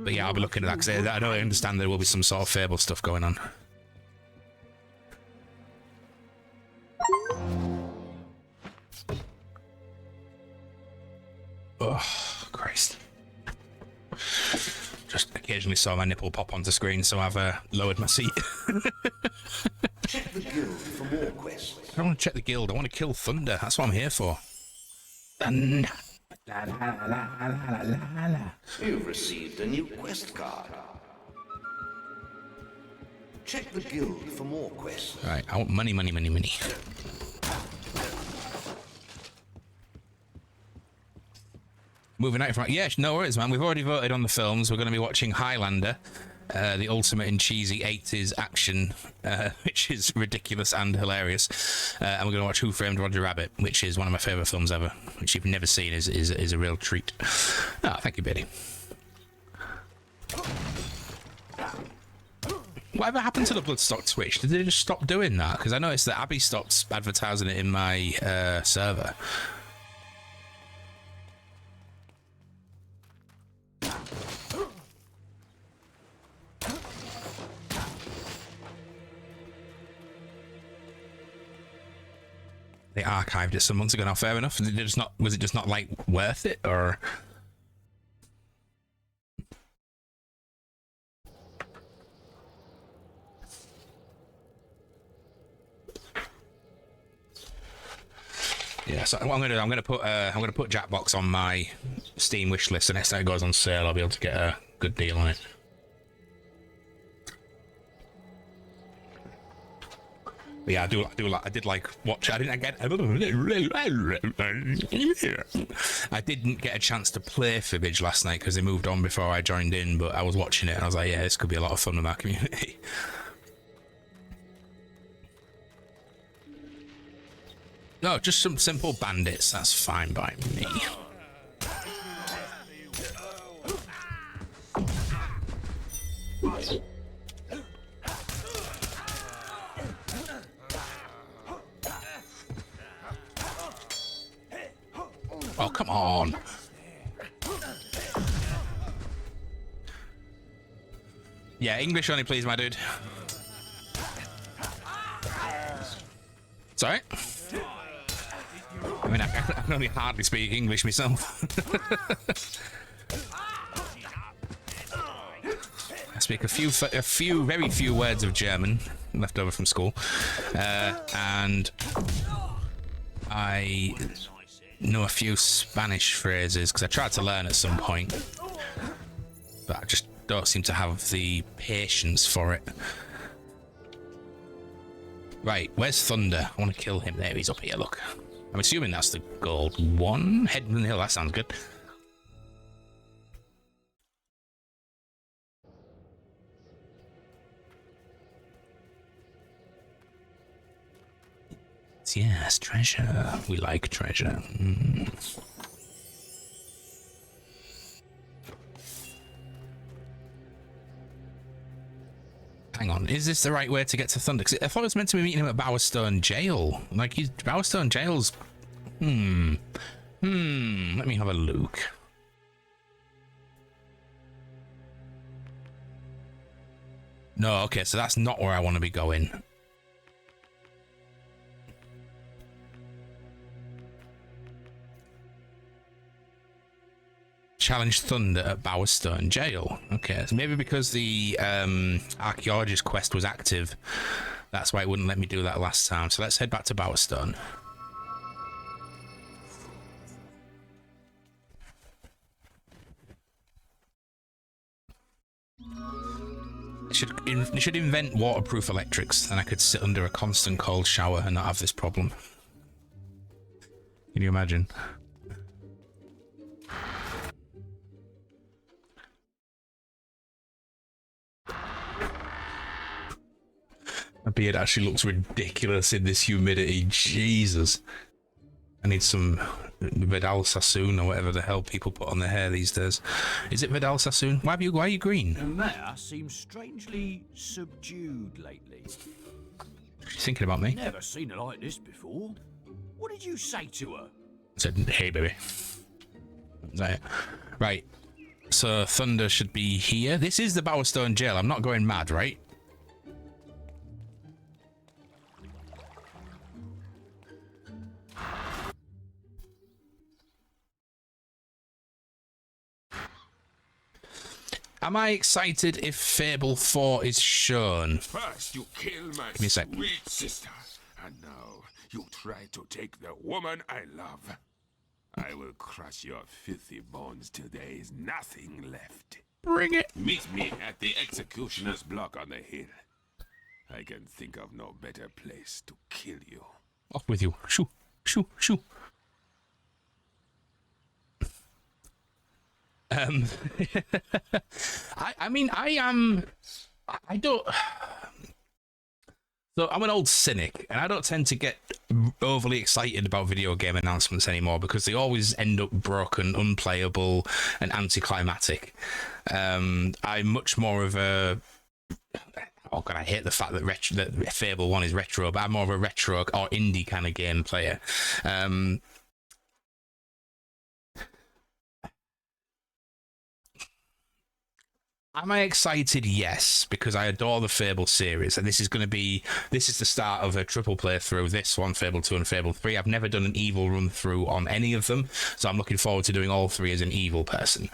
Speaker 1: But yeah, I'll be looking at that because I don't understand there will be some sort of Fable stuff going on. Oh, Christ. Just occasionally saw my nipple pop onto screen, so I've lowered my seat.
Speaker 10: Check the guild for more quests.
Speaker 1: I don't want to check the guild. I want to kill Thunder. That's what I'm here for. Thunder.
Speaker 10: You've received a new quest card. Check the guild for more quests.
Speaker 1: Right, I want money. Moving out from... Yeah, no worries, man. We've already voted on the films. We're going to be watching Highlander, the ultimate in cheesy 80s action, which is ridiculous and hilarious. And we're going to watch Who Framed Roger Rabbit, which is one of my favourite films ever, which if you've never seen is a real treat. Ah, thank you, Betty. Whatever happened to the Bloodstock Twitch? Did they just stop doing that? Because I noticed that Abby stopped advertising it in my server. They archived it some months ago now. Fair enough. Was it just not like worth it, or? Yeah, so what I'm gonna put Jackbox on my Steam wish list. The next time it goes on sale, I'll be able to get a good deal on it. But yeah, I did like watch. I didn't get a chance to play Fibbage last night because they moved on before I joined in. But I was watching it and I was like, yeah, this could be a lot of fun with our community. No, just some simple bandits. That's fine by me. Oh, come on. Yeah, English only, please, my dude. Sorry? I mean, I can only hardly speak English myself. I speak very few words of German left over from school, and I know a few Spanish phrases because I tried to learn at some point, but I just don't seem to have the patience for it. Right, where's Thunder? I want to kill him. There, he's up here, look. I'm assuming that's the gold one. Head on the hill, that sounds good. Yes, treasure. We like treasure. Hang on, is this the right way to get to Thunder? Because I thought it was meant to be meeting him at Bowerstone Jail. Like, Bowerstone Jail's... Let me have a look. No, okay, so that's not where I want to be going. Challenge Thunder at Bowerstone Jail. Okay, so maybe because the archaeologist quest was active, that's why it wouldn't let me do that last time. So let's head back to Bowerstone. It should invent waterproof electrics, and I could sit under a constant cold shower and not have this problem. Can you imagine? My beard actually looks ridiculous in this humidity. Jesus. I need some Vidal Sassoon or whatever the hell people put on their hair these days. Is it Vidal Sassoon? Why are you green?
Speaker 7: The mayor seems strangely subdued lately.
Speaker 1: She's thinking about me.
Speaker 7: Never seen her like this before. What did you say to her?
Speaker 1: I said, hey, baby. Right. So Thunder should be here. This is the Bowerstone Jail. I'm not going mad, right? Am I excited if Fable 4 is shown?
Speaker 11: First you kill my
Speaker 1: Give me a sec.
Speaker 11: sweet sister, and now you try to take the woman I love. I will crush your filthy bones till there is nothing left.
Speaker 1: Bring it.
Speaker 11: Meet me at the executioner's block on the hill. I can think of no better place to kill you.
Speaker 1: Off with you. Shoo, shoo, shoo. I don't. So I'm an old cynic, and I don't tend to get overly excited about video game announcements anymore because they always end up broken, unplayable, and anticlimactic. I'm much more of a... Oh god, I hate the fact that Fable 1 is retro, but I'm more of a retro or indie kind of game player. Am I excited? Yes, because I adore the Fable series, and this is the start of a triple playthrough. This one, Fable 2 and Fable 3. I've never done an Evil run through on any of them, so I'm looking forward to doing all three as an Evil person.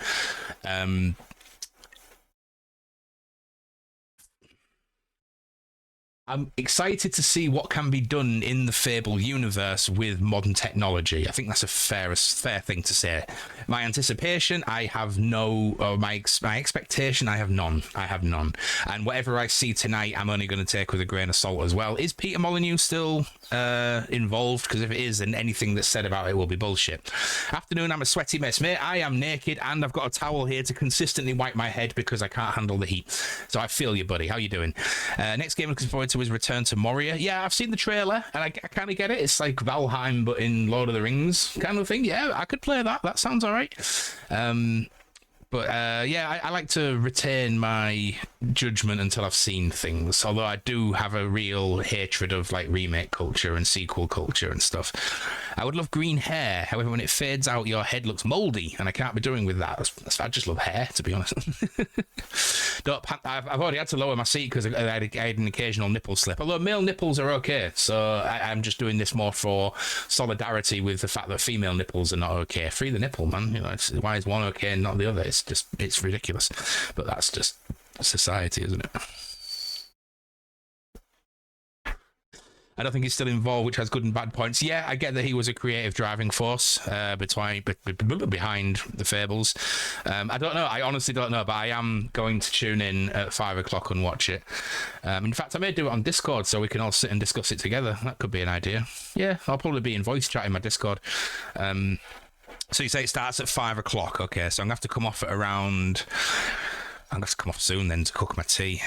Speaker 1: I'm excited to see what can be done in the Fable universe with modern technology. I think that's a fair thing to say. My anticipation, I have no, or my expectation, I have none. I have none. And whatever I see tonight, I'm only going to take with a grain of salt as well. Is Peter Molyneux still involved? Because if it is, then anything that's said about it will be bullshit. Afternoon, I'm a sweaty mess, mate. I am naked, and I've got a towel here to consistently wipe my head because I can't handle the heat. So I feel you, buddy. How you doing? Next game I'm looking forward to is Return to Moria. Yeah, I've seen the trailer, and I kind of get it. It's like Valheim, but in Lord of the Rings kind of thing. Yeah, I could play that. That sounds all right. But yeah, I like to retain my judgment until I've seen things. Although I do have a real hatred of like remake culture and sequel culture and stuff. I would love green hair. However, when it fades out, your head looks mouldy, and I can't be doing with that. I just love hair, to be honest. I've already had to lower my seat because I had an occasional nipple slip. Although male nipples are okay, so I'm just doing this more for solidarity with the fact that female nipples are not okay. Free the nipple, man. You know, why is one okay and not the other? It's ridiculous. But that's just society, isn't it? I don't think he's still involved, which has good and bad points. Yeah, I get that he was a creative driving force behind the Fables. I don't know. I honestly don't know, but I am going to tune in at 5 o'clock and watch it. In fact, I may do it on Discord so we can all sit and discuss it together. That could be an idea. Yeah, I'll probably be in voice chat in my Discord. So you say it starts at 5 o'clock. Okay, so I'm going to have to come off at around... I'm going to have to come off soon then to cook my tea.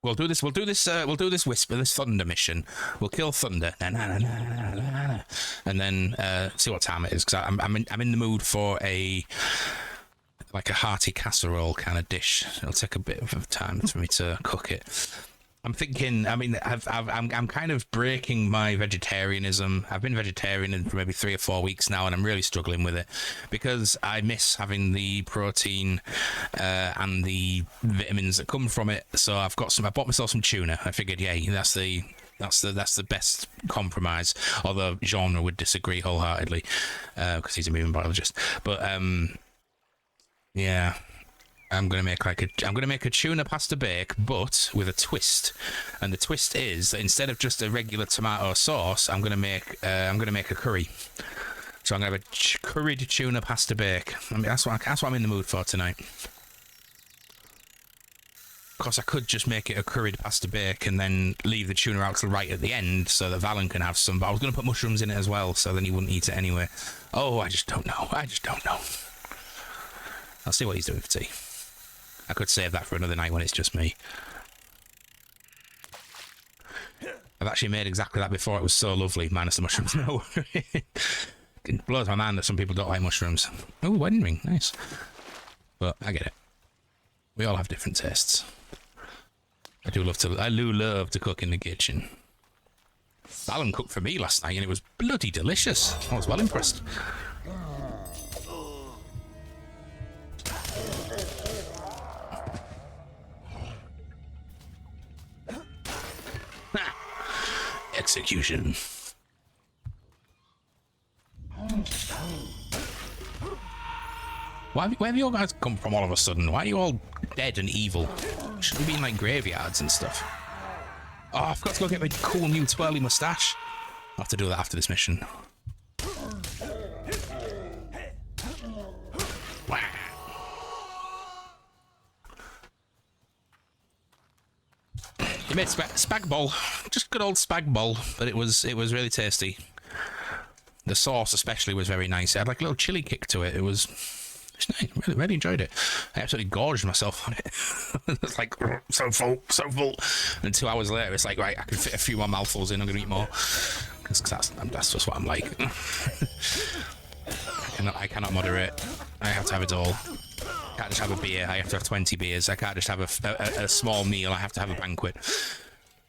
Speaker 1: We'll do this whisper, this thunder mission. We'll kill thunder, and then see what time it is. Because I'm in the mood for a hearty casserole kind of dish. It'll take a bit of time for me to cook it. I'm thinking. I mean, I'm kind of breaking my vegetarianism. I've been vegetarian for maybe 3 or 4 weeks now, and I'm really struggling with it because I miss having the protein and the vitamins that come from it. So I bought myself some tuna. I figured, yeah, that's the best compromise. Although Genre would disagree wholeheartedly because he's a marine biologist. But yeah. I'm gonna make a tuna pasta bake, but with a twist. And the twist is that instead of just a regular tomato sauce, I'm gonna make a curry. So I'm gonna have a curried tuna pasta bake. I mean, that's what I'm in the mood for tonight. Of course, I could just make it a curried pasta bake and then leave the tuna out till right at the end so that Valen can have some. But I was gonna put mushrooms in it as well, so then he wouldn't eat it anyway. Oh, I just don't know. I'll see what he's doing for tea. I could save that for another night when it's just me. I've actually made exactly that before. It was so lovely, minus the mushrooms. No. It blows my mind that some people don't like mushrooms. Oh, wedding ring. Nice. But I get it. We all have different tastes. I do love to cook in the kitchen. Alan cooked for me last night and it was bloody delicious. I was well impressed. Execution. Where have you all guys come from all of a sudden? Why are you all dead and evil? Should we be in like graveyards and stuff? Oh, I forgot to go get my cool new twirly moustache. I'll have to do that after this mission. Wow. You made spag bol, just good old spag bol, but it was really tasty. The sauce especially was very nice. It had like a little chili kick to it. It was nice. Really enjoyed it. I absolutely gorged myself on it. It's like so full. And 2 hours later, it's like right, I can fit a few more mouthfuls in. I'm gonna eat more because that's just what I'm like. I cannot moderate. I have to have it all. I can't just have a beer, I have to have 20 beers. I can't just have a small meal, I have to have a banquet.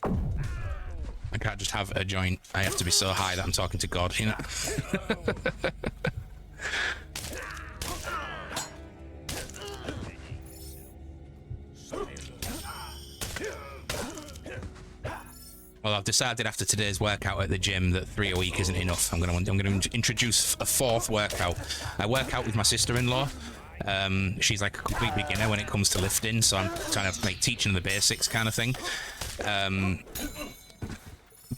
Speaker 1: I can't just have a joint, I have to be so high that I'm talking to God, you know? Well, I've decided after today's workout at the gym that 3 a week isn't enough. I'm going to introduce a 4th workout. I work out with my sister-in-law. She's like a complete beginner when it comes to lifting, so I'm trying to like teaching the basics kind of thing.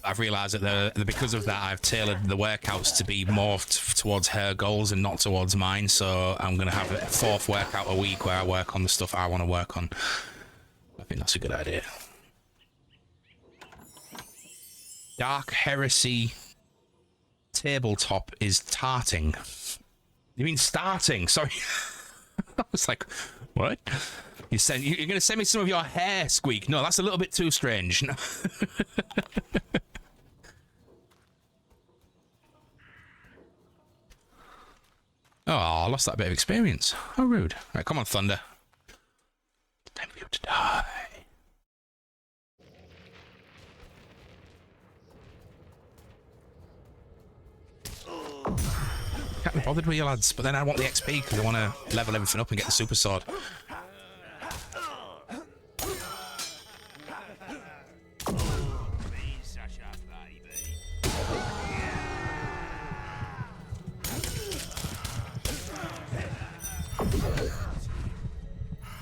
Speaker 1: I've realised that because of that, I've tailored the workouts to be more towards her goals and not towards mine. So I'm going to have a 4th workout a week where I work on the stuff I want to work on. I think that's a good idea. Dark Heresy tabletop is tarting. You mean starting? Sorry. I was like, what? You're going to send me some of your hair, Squeak? No, that's a little bit too strange. No. Oh, I lost that bit of experience. How rude. Right, come on, Thunder. Time for you to die. Can't be bothered with you lads, but then I want the XP because I want to level everything up and get the super sword.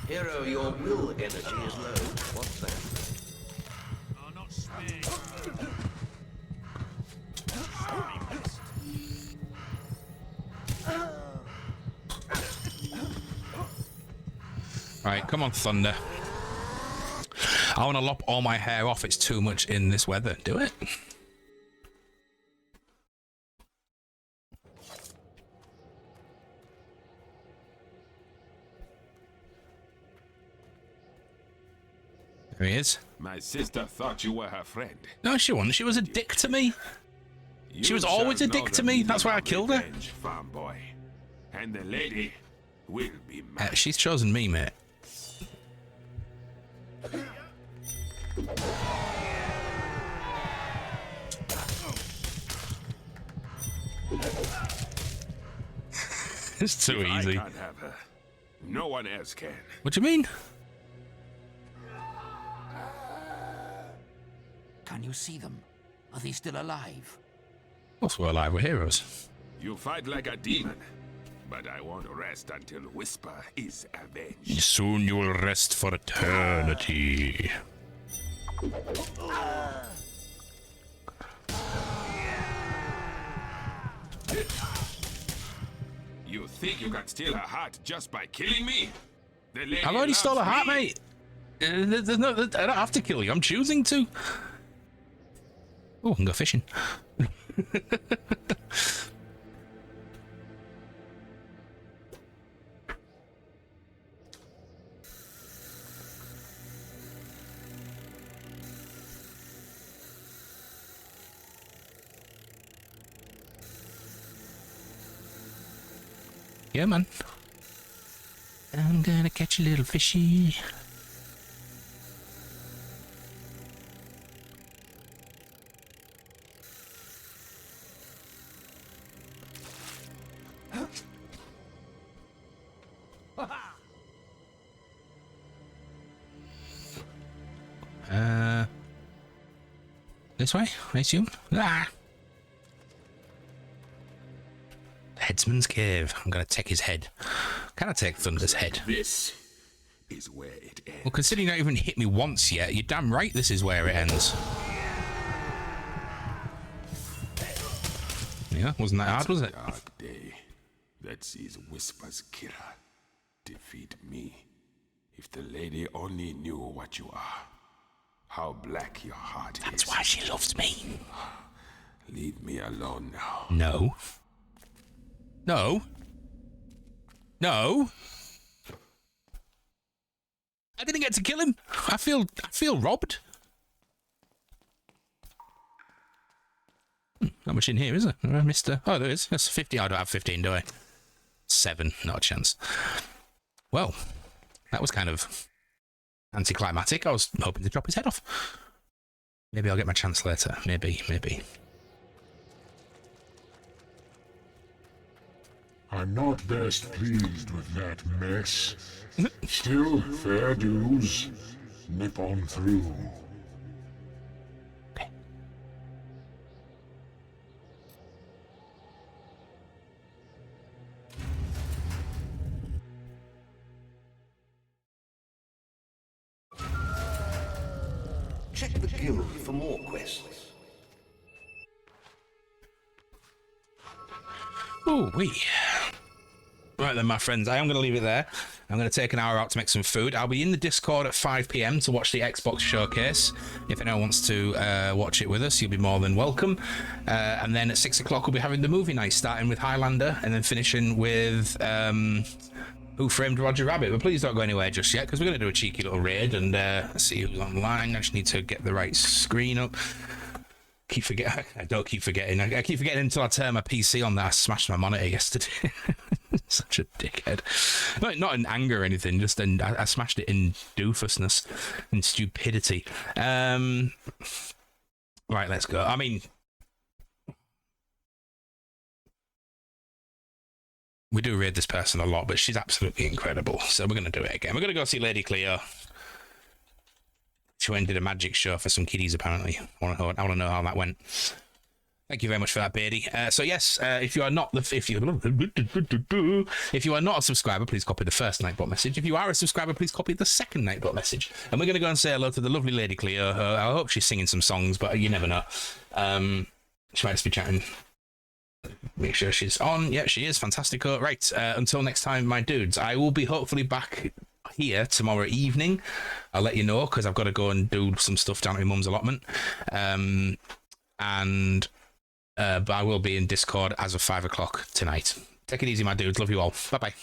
Speaker 10: Hero, your will energy is low. What's that?
Speaker 3: Oh, not speed.
Speaker 1: Right, come on, Thunder. I want to lop all my hair off. It's too much in this weather. Do it. There he is.
Speaker 11: My sister thought you were her friend.
Speaker 1: No, she wasn't. She was a dick to me. She was always a dick to me. That's why I killed her.
Speaker 11: Farm boy. And the lady will be mine.
Speaker 1: She's chosen me, mate. It's too easy.
Speaker 11: I can't have her. No one else can.
Speaker 1: What do you mean?
Speaker 7: Can you see them? Are they still alive?
Speaker 1: Of course we're alive. We're heroes.
Speaker 11: You fight like a demon, but I won't rest until Whisper is avenged.
Speaker 1: Soon you will rest for eternity.
Speaker 11: You think you can steal her heart just by killing me? The lady
Speaker 1: I've already stole a
Speaker 11: loves
Speaker 1: heart,
Speaker 11: me.
Speaker 1: mate. There's no, I don't have to kill you. I'm choosing to. Oh, I can go fishing. Yeah, man. I'm gonna catch a little fishy. This way, I assume. Ah! Headsman's Cave. I'm gonna take his head. Can I take Thunder's head?
Speaker 11: This is where it ends.
Speaker 1: Well, considering you don't even hit me once yet, you're damn right this is where it ends. Yeah, wasn't that hard, was it?
Speaker 11: Dark day that sees Whisper's killer defeat me. If the lady only knew what you are, how black your heart is.
Speaker 1: That's why she loves me.
Speaker 11: Leave me alone now.
Speaker 1: No. No. No. I didn't get to kill him. I feel robbed. Not much in here, is there? Mr. Oh, there is. That's 50. I don't have 15, do I? 7. Not a chance. Well, that was kind of anticlimactic. I was hoping to chop his head off. Maybe I'll get my chance later. Maybe.
Speaker 12: I'm not best pleased with that mess. Still, fair dues. Nip on through.
Speaker 10: Check the guild for more quests.
Speaker 1: Oh, wee. Right then, my friends, I am going to leave it there. I'm going to take an hour out to make some food. I'll be in the Discord at 5 p.m. to watch the Xbox showcase. If anyone wants to watch it with us, you'll be more than welcome. And then at 6 o'clock, we'll be having the movie night, starting with Highlander and then finishing with Who Framed Roger Rabbit. But please don't go anywhere just yet, because we're going to do a cheeky little raid and see who's online. I just need to get the right screen up. I don't keep forgetting. I keep forgetting until I turn my PC on that I smashed my monitor yesterday. Such a dickhead. Not in anger or anything, just I smashed it in doofusness and stupidity. Right, let's go. I mean, we do read this person a lot, but she's absolutely incredible. So we're going to do it again. We're going to go see Lady Cleo. She went and did a magic show for some kiddies, apparently. I want to know how that went. Thank you very much for that, Beardy. So yes, if you are not a subscriber, please copy the first Nightbot message. If you are a subscriber, please copy the second Nightbot message. And we're going to go and say hello to the lovely Lady Cleo. I hope she's singing some songs, but you never know. She might just be chatting. Make sure she's on. Yeah, she is. Fantastico. Right. Until next time, my dudes. I will be hopefully back here tomorrow evening. I'll let you know, because I've got to go and do some stuff down at my mum's allotment. But I will be in Discord as of 5 o'clock tonight. Take it easy, my dudes. Love you all. Bye-bye.